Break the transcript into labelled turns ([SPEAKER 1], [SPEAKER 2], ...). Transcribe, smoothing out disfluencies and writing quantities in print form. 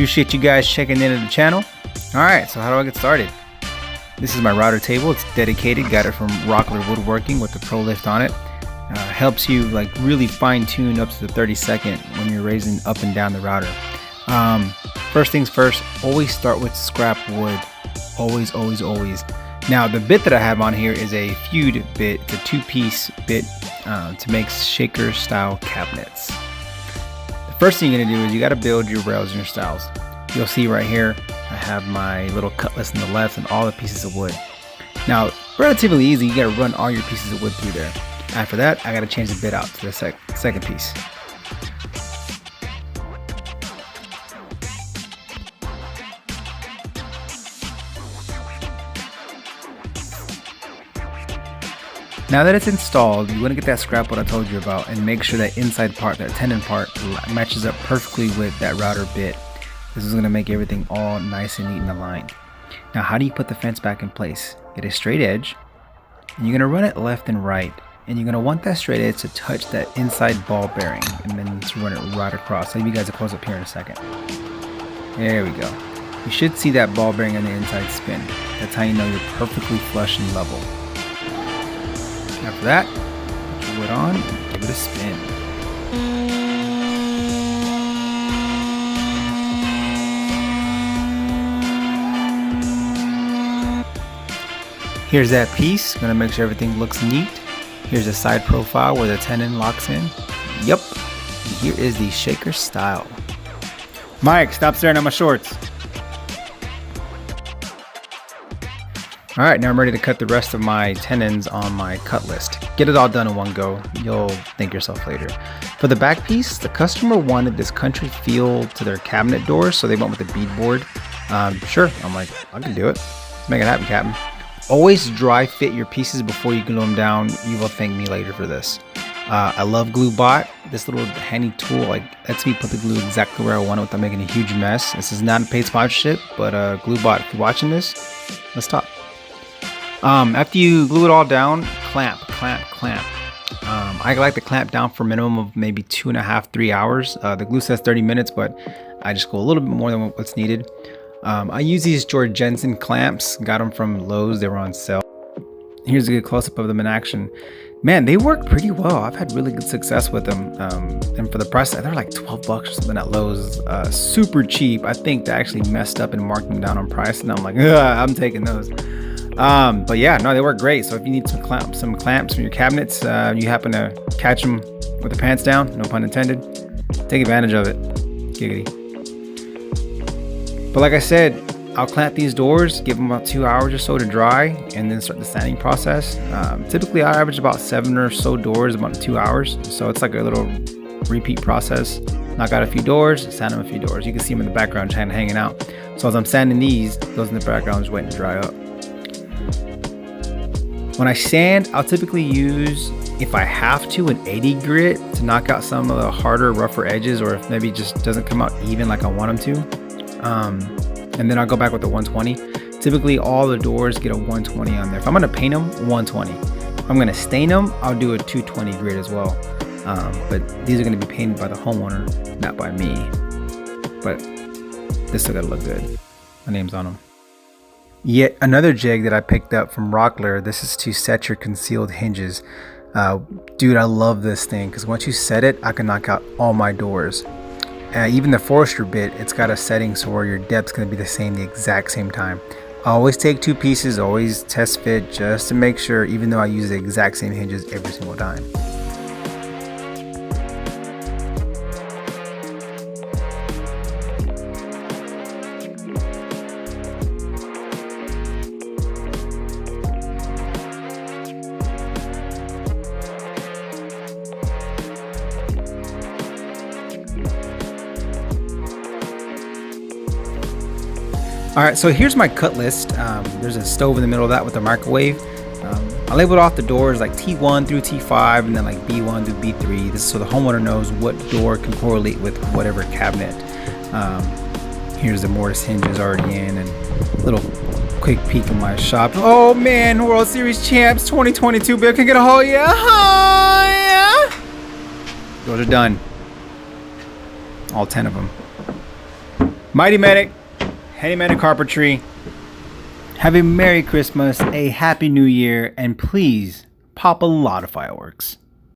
[SPEAKER 1] appreciate you guys checking into the channel. Alright, so how do I get started? This is my router table. It's dedicated. Got it from Rockler Woodworking with the Pro Lift on it. Helps you like really fine tune up to the 32nd when you're raising up and down the router. First things first, always start with scrap wood. Always, always, always. Now the bit that I have on here is a feud bit. It's a 2-piece bit to make shaker style cabinets. The first thing you're gonna do is you gotta build your rails and your stiles. You'll see right here, I have my little cutlass on the left and all the pieces of wood. Now, relatively easy, you gotta run all your pieces of wood through there. After that, I gotta change the bit out to the second piece. Now that it's installed, you want to get that scrap wood I told you about and make sure that inside part, that tenon part, matches up perfectly with that router bit. This is going to make everything all nice and neat and aligned. Now, how do you put the fence back in place? Get a straight edge, and you're going to run it left and right, and you're going to want that straight edge to touch that inside ball bearing, and then to run it right across. I'll give you guys a close up here in a second. There we go. You should see that ball bearing on the inside spin. That's how you know you're perfectly flush and level. After that, put your wood on and give it a spin. Here's that piece. Gonna make sure everything looks neat. Here's a side profile where the tenon locks in. Yep. And here is the shaker style. Mike, stop staring at my shorts. Alright, now I'm ready to cut the rest of my tenons on my cut list. Get it all done in one go. You'll thank yourself later. For the back piece, the customer wanted this country feel to their cabinet doors, so they went with the beadboard. Sure, I'm like, I can do it. Let's make it happen, Captain. Always dry fit your pieces before you glue them down. You will thank me later for this. I love GlueBot. This little handy tool like lets me put the glue exactly where I want it without making a huge mess. This is not a paid sponsorship, but GlueBot, if you're watching this, let's talk. After you glue it all down, clamp. I like to clamp down for a minimum of maybe 2.5 to 3 hours. The glue says 30 minutes, but I just go a little bit more than what's needed. I use these George Jensen clamps. Got them from Lowe's. They were on sale. Here's a good close-up of them in action. Man, they work pretty well. I've had really good success with them. And for the price, they're like 12 bucks or something at Lowe's. Super cheap. I think they actually messed up and marked them down on price, and I'm like, I'm taking those. But yeah, no, they work great. So if you need some clamps from your cabinets, you happen to catch them with the pants down, no pun intended, take advantage of it. Giggity. But like I said, I'll clamp these doors, give them about 2 hours or so to dry, and then start the sanding process. Typically I average about 7 or so doors about 2 hours. So it's like a little repeat process. Knock out a few doors, sand them a few doors. You can see them in the background kind of hanging out. So as I'm sanding these, those in the background is waiting to dry up. When I sand, I'll typically use, if I have to, an 80 grit to knock out some of the harder, rougher edges, or if maybe it just doesn't come out even like I want them to. And then I'll go back with the 120. Typically all the doors get a 120 on there. If I'm gonna paint them, 120. If I'm gonna stain them, I'll do a 220 grit as well. But these are gonna be painted by the homeowner, not by me. But this still gotta look good. My name's on them. Yet another jig that I picked up from Rockler. This is to set your concealed hinges. Dude, I love this thing because once you set it, I can knock out all my doors. Even the Forester bit, it's got a setting so where your depth's going to be the exact same time. I always take 2 pieces, always test fit just to make sure, even though I use the exact same hinges every single time. Alright, so here's my cut list. There's a stove in the middle of that with a microwave. I labeled off the doors like T1 through T5 and then like B1 through B3. This is so the homeowner knows what door can correlate with whatever cabinet. Here's the mortise hinges already in, and a little quick peek in my shop. Oh man, World Series champs 2022, babe. Can I get a hole? Yeah. Oh, yeah. Those are done. All 10 of them. Mighty Medic, Handyman Carpentry, have a Merry Christmas, a Happy New Year, and please pop a lot of fireworks.